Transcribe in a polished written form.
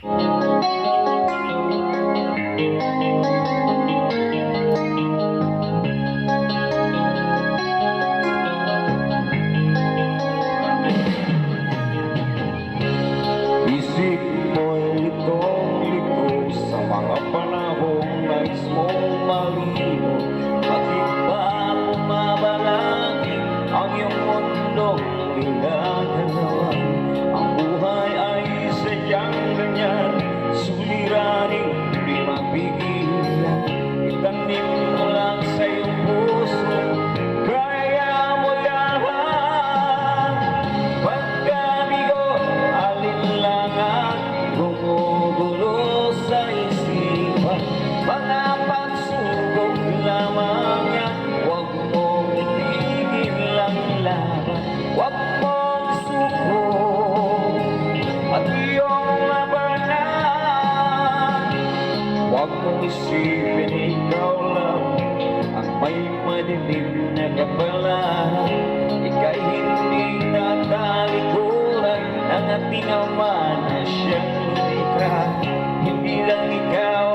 Isip mo'y litong-lito sa mga panahong nais mong malino. Bakit ba bumabalaki ang iyong mundong pinagdalawan? Ang buhay ay sadyang ganyan, suliraning di mapigilan. Itanim mo lang sa iyong puso, kaya mo lahat. Pagkabigo, alinlangan, gumugulo sa isipan. Mga pagsubok lamang yan, huwag mong itigil ang laban. Huwag mong suko at iyong labanan. Huwag mong isipin ikaw lang ang may madilim na kapalaran. Ika'y hindi tatalikuran ng ating Ama na siyang lumikha. Hindi lang ikaw